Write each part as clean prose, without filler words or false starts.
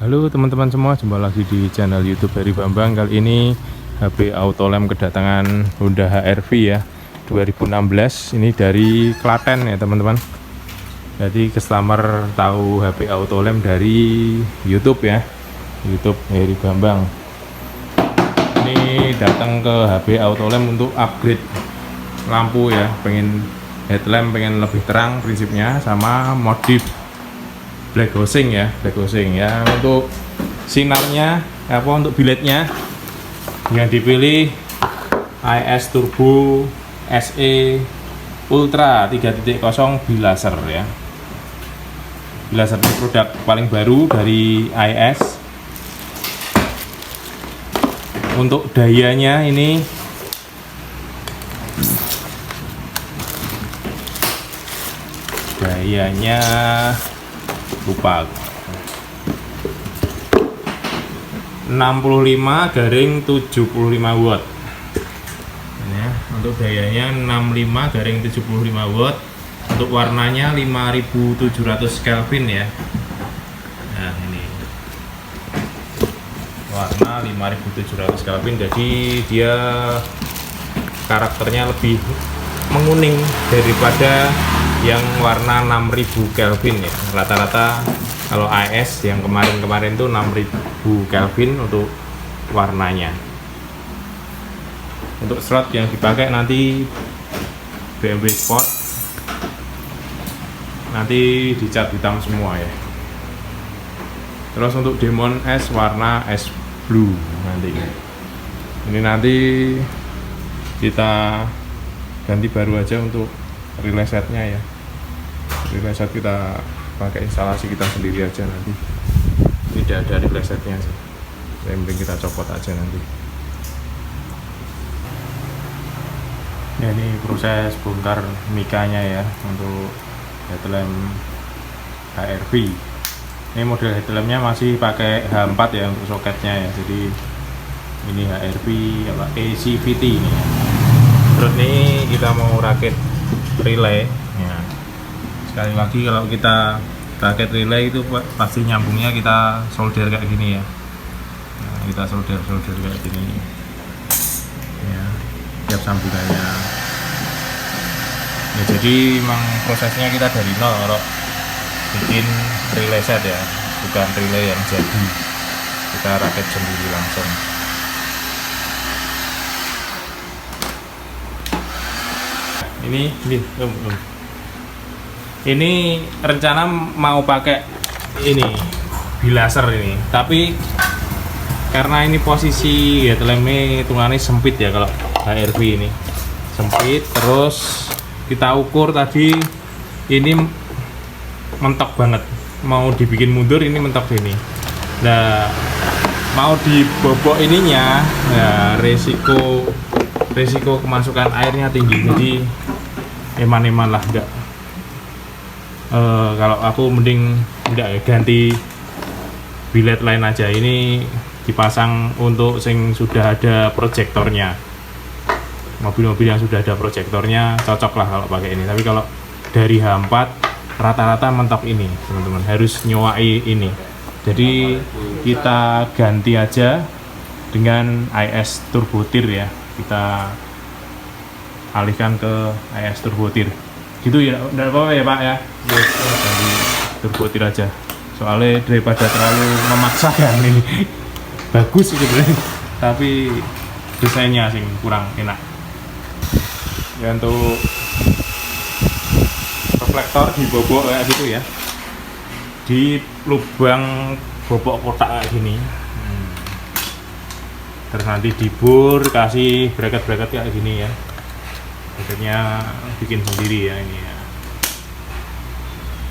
Halo teman-teman semua, jumpa lagi di channel YouTube Heri Bambang. Kali ini HP Autolem kedatangan Honda HR-V ya 2016. Ini dari Klaten ya teman-teman. Jadi customer tahu HP Autolem dari YouTube ya, YouTube Heri Bambang. Ini datang ke HP Autolem untuk upgrade lampu ya, pengen headlamp pengen lebih terang prinsipnya, sama modif black housing ya, untuk sinarnya untuk biletnya yang dipilih IS Turbo SE Ultra 3.0 bilaser ya. Bilaser ini produk paling baru dari IS. Untuk dayanya ini lupa 65/75 watt ya, untuk dayanya 65/75 watt, untuk warnanya 5700 Kelvin ya. Nah ini warna 5700 Kelvin, jadi dia karakternya lebih menguning daripada yang warna 6000 Kelvin ya. Rata-rata kalau IS yang kemarin tuh 6000 Kelvin untuk warnanya. Untuk slot yang dipakai nanti BMW Sport, nanti dicat hitam semua ya. Terus untuk Demon S warna S Blue nanti. Ini nanti kita ganti baru aja untuk relay setnya ya. Relay set kita pakai instalasi kita sendiri aja nanti. Tidak ada relay setnya sih. Yang penting kita copot aja nanti. Ya, ini proses bongkar mikanya ya untuk headlamp HR-V. Ini model headlampnya masih pakai H4 ya untuk soketnya ya. Jadi ini HR-V ACVT ini ya. Terus ini kita mau rakit relay ya. Sekali lagi kalau kita rakit relay itu pasti nyambungnya kita solder kayak gini ya. Nah, kita solder kayak gini ya, tiap sambungannya ya. Jadi memang prosesnya kita dari nol kalau bikin relay set ya, bukan relay yang jadi, kita rakit sendiri langsung. Ini rencana mau pakai ini bilaser ini, tapi karena ini posisi headlampnya hitungannya sempit ya, kalau HR-V ini sempit, terus kita ukur tadi ini mentok banget, mau dibikin mundur ini mentok ini. Nah mau dibobok ininya ya, resiko kemasukan airnya tinggi, jadi eman-eman lah enggak. Kalau aku mending enggak ya, ganti bilet lain aja. Ini dipasang untuk yang sudah ada proyektornya. Mobil-mobil yang sudah ada proyektornya cocok lah kalau pakai ini. Tapi kalau dari H4 rata-rata mentok ini teman-teman, harus nyowai ini. Jadi kita ganti aja dengan IS Turbo Tir ya. Kita alihkan ke IS Turbo Tir gitu ya, enggak apa-apa ya Pak ya. Ganti Turbo Tir aja, soalnya daripada terlalu memaksakan ini. Bagus sih sebenarnya, tapi desainnya sih kurang enak ya. Untuk reflektor dibobok kayak gitu ya, di lubang bobok kotak kayak gini. Terus nanti dibor, kasih bracket kayak gini ya. Bracketnya bikin sendiri ya ini ya.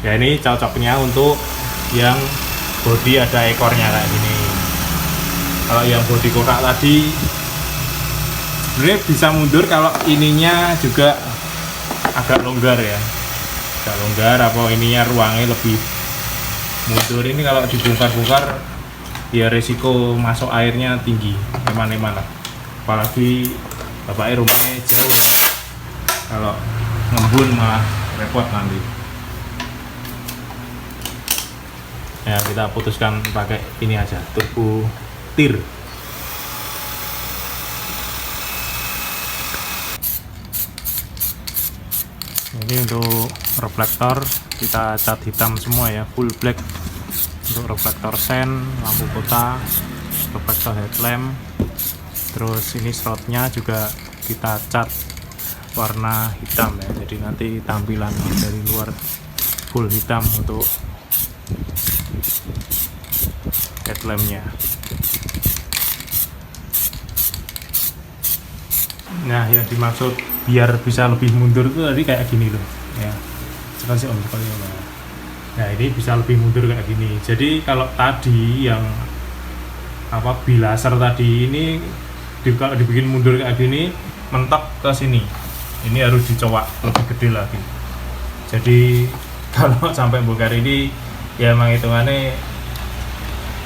Ya ini cocoknya untuk yang bodi ada ekornya kayak gini. Kalau yang bodi kotak tadi sebenarnya bisa mundur kalau ininya juga agak longgar ya. Agak longgar, apa ininya ruangnya lebih mundur. Ini kalau dibongkar-bongkar ya resiko masuk airnya tinggi, eman-eman lah. Apalagi bapaknya rumahnya jauh ya. Kalau ngembun malah repot nanti. Ya kita putuskan pakai ini aja, turbo tir. Ini untuk reflektor kita cat hitam semua ya, full black. Untuk reflektor sen, lampu kota, reflektor headlamp, terus ini slotnya juga kita cat warna hitam ya, jadi nanti tampilan dari luar full hitam untuk headlampnya. Nah yang dimaksud biar bisa lebih mundur itu tadi kayak gini loh ya, sekali om sekali om. Nah ini bisa lebih mundur kayak gini. Jadi kalau tadi yang apa bilaser tadi ini kalau dibikin mundur kayak gini mentok ke sini, ini harus dicowak lebih gede lagi. Jadi kalau sampai bongkar ini ya emang hitungannya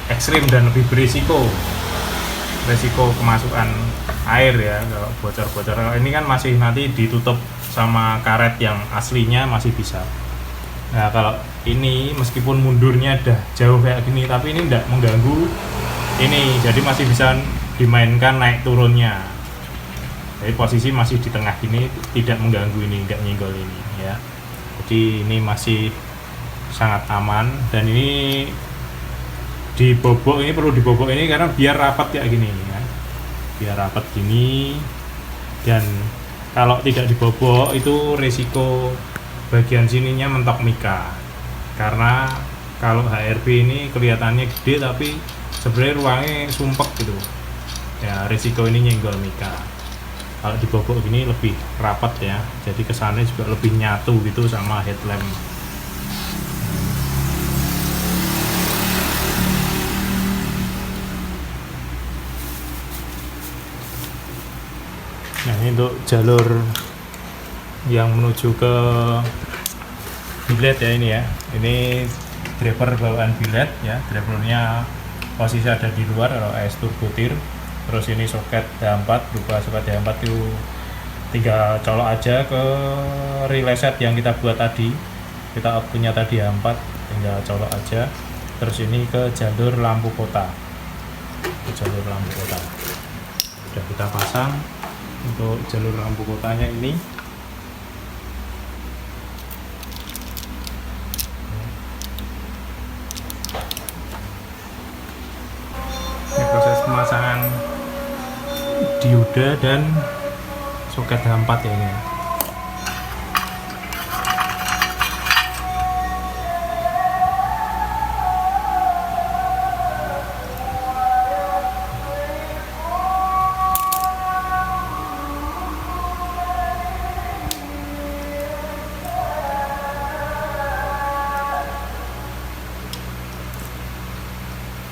ekstrim dan lebih berisiko, resiko kemasukan air ya kalau bocor-bocor. Ini kan masih nanti ditutup sama karet yang aslinya masih bisa. Nah kalau ini meskipun mundurnya udah jauh kayak gini tapi ini tidak mengganggu ini, jadi masih bisa dimainkan naik turunnya. Jadi posisi masih di tengah gini, tidak mengganggu ini, tidak nyenggol ini ya. Jadi ini masih sangat aman. Dan ini dibobok, ini perlu dibobok ini karena biar rapat kayak gini ya, biar rapat gini. Dan kalau tidak dibobok itu risiko bagian sininya mentok mika, karena kalau HRV ini kelihatannya gede tapi sebenarnya ruangnya sumpek gitu ya, risiko ini nyenggol mika. Kalau dibobok gini lebih rapat ya, jadi kesannya juga lebih nyatu gitu sama headlamp. Nah ini untuk jalur yang menuju ke billet ya, ini ya, ini driver bawaan billet ya, drivernya posisi ada di luar kalau AS turbo tir. Terus ini soket D4, berupa soket D4 itu tinggal colok aja ke relay set yang kita buat tadi, kita outputnya tadi D4, tinggal colok aja. Terus ini ke jalur lampu kota, ke jalur lampu kota sudah kita pasang. Untuk jalur lampu kotanya ini proses pemasangan dioda dan soket D4 ya ini.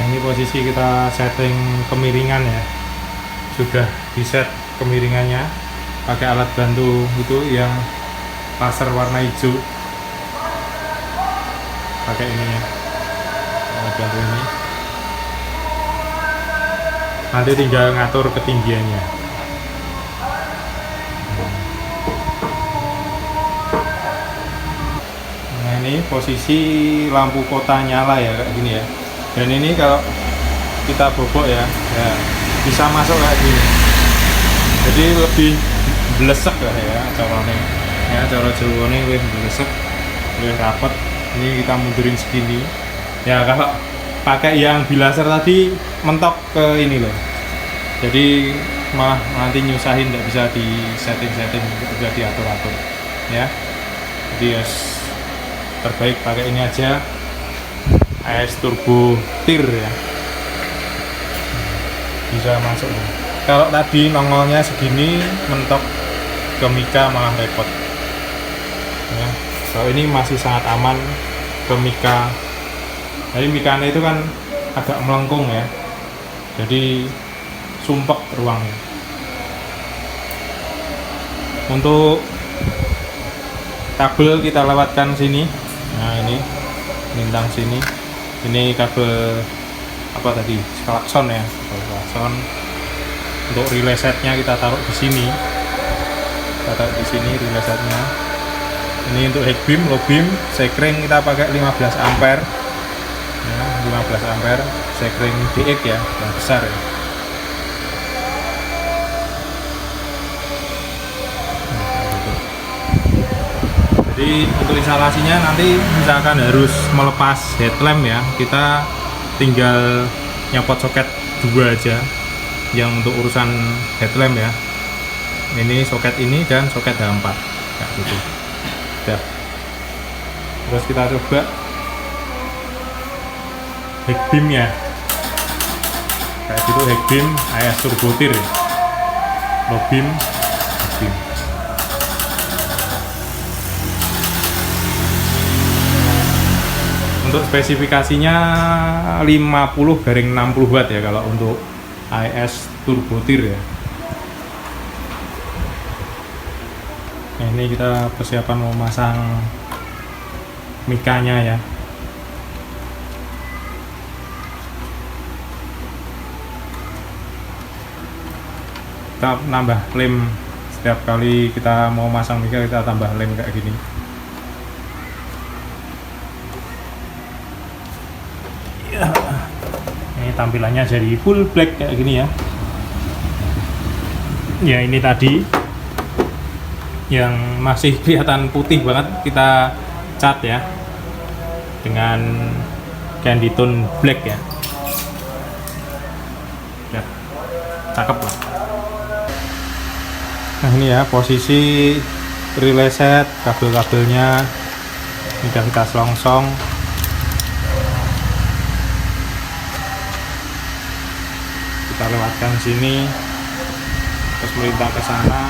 Ini posisi kita setting kemiringan ya, sudah di set kemiringannya pakai alat bantu itu yang laser warna hijau, pakai ini ya, alat bantu ini. Nanti tinggal ngatur ketinggiannya. Nah ini posisi lampu kota nyala ya kayak gini ya. Dan ini kalau kita bobok ya, bisa masuk kayak gini. Jadi lebih blesek lah ya caranya. Ya cara Jawane lebih blesek, lebih rapat. Ini kita mundurin segini. Ya kalau pakai yang bilaser tadi mentok ke ini loh. Jadi malah nanti nyusahin, nggak bisa di setting-setting, nggak bisa diatur-atur. Ya. Jadi terbaik pakai ini aja. AS turbo tir ya, bisa masuk. Kalau tadi nongolnya segini mentok ke mika malah repot ya. Kalau ini masih sangat aman ke mika. Jadi mikanya itu kan agak melengkung ya, jadi sumpek ruangnya. Untuk kabel kita lewatkan sini. Nah ini lintang sini. Ini kabel apa tadi, klakson ya, klakson. Untuk relay setnya kita taruh di sini, relay setnya. Ini untuk high beam, low beam, sekring kita pakai 15 ampere ya. 15 ampere sekring DX ya, yang besar ya. Jadi untuk instalasinya nanti misalkan harus melepas headlamp ya, kita tinggal nyopot soket 2 aja yang untuk urusan headlamp ya. Ini soket ini dan soket H4 kayak gitu. Udah. Terus kita coba head beam ya, kayak gitu, head beam AS turbo tir ya. Low beam, head beam. Untuk spesifikasinya 50/60 watt ya kalau untuk AS turbo tir ya. Nah, ini kita persiapan mau masang mikanya ya. Kita nambah lem setiap kali kita mau masang mika, kita tambah lem kayak gini. Ini tampilannya jadi full black kayak gini ya. Ya ini tadi yang masih kelihatan putih banget kita cat ya dengan candy tone black ya. Ya, cakep lah. Nah ini ya posisi relay set, kabel-kabelnya udah kita selongsong. Kita lewatkan sini terus melintang ke sana.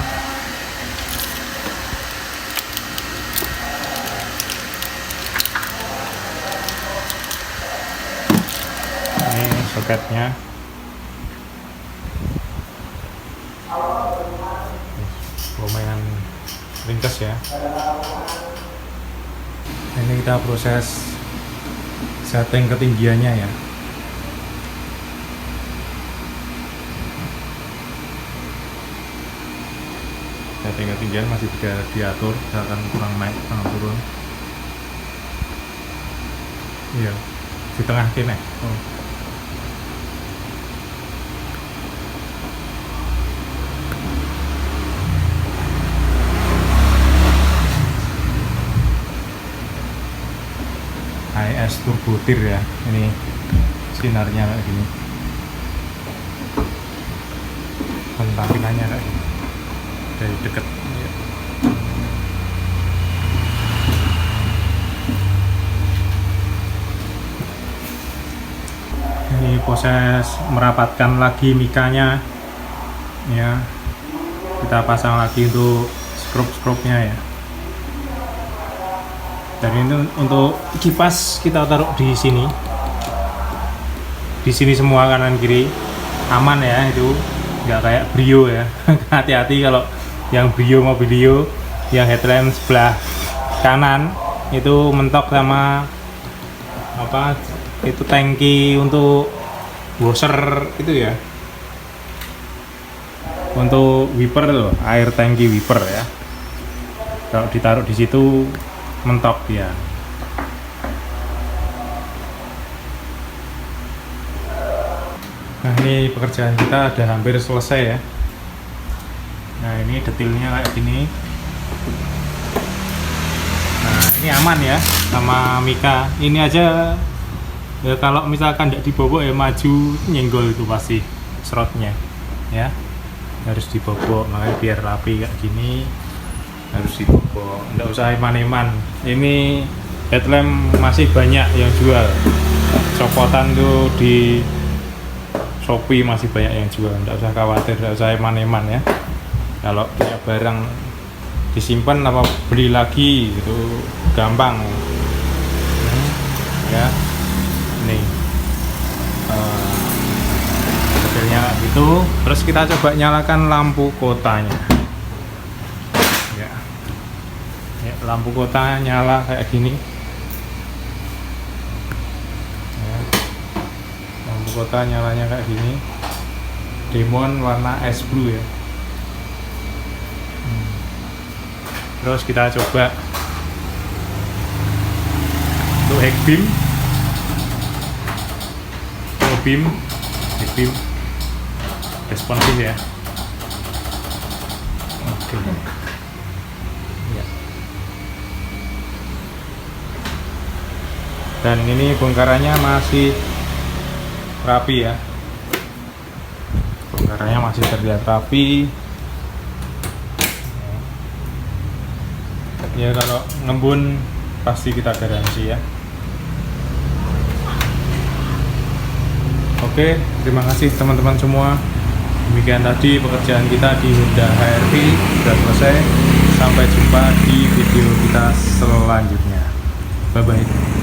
Ini soketnya lumayan ringkas ya. Ini kita proses setting ketinggiannya ya. Setting ketinggian masih bisa diatur, misalkan kurang naik, kurang turun. Iya, di tengah kene. Oh. AS turbo tir ya, ini sinarnya kayak gini, tampilannya kayak gini dari dekat ya. Ini proses merapatkan lagi mikanya ya, kita pasang lagi untuk skrup-skrupnya ya. Dan ini untuk kipas kita taruh di sini semua, kanan kiri aman ya, itu nggak kayak Brio ya. Hati-hati kalau yang Brio Mobilio yang headlamp sebelah kanan itu mentok sama apa itu tangki untuk washer itu ya, untuk wiper loh, air tangki wiper ya. Kalau ditaruh di situ mentok ya. Nah ini pekerjaan kita udah hampir selesai ya. Nah ini detailnya kayak gini. Nah ini aman ya sama mika. Ini aja ya, kalau misalkan tidak dibobok ya maju nyenggol itu pasti serotnya ya, harus dibobok. Makanya biar rapi kayak gini harus dibobok, nggak usah eman-eman. Ini headlamp masih banyak yang jual, copotan tuh di Shopee masih banyak yang jual, nggak usah khawatir, nggak usah eman-eman ya. Kalau punya barang disimpan apa beli lagi itu gampang ya. Nih modelnya gitu. Terus kita coba nyalakan lampu kotanya ya. Ya, lampu kota nyala kayak gini ya. Lampu kota nyalanya kayak gini, demon warna es blue ya. Terus kita coba untuk head beam. beam responsif ya. Oke. Ya. Dan ini bongkarannya masih rapi ya, bongkarannya masih terlihat rapi ya. Kalau ngembun pasti kita garansi ya. Oke, terima kasih teman-teman semua. Demikian tadi pekerjaan kita di Honda HR-V sudah selesai. Sampai jumpa di video kita selanjutnya. Bye bye.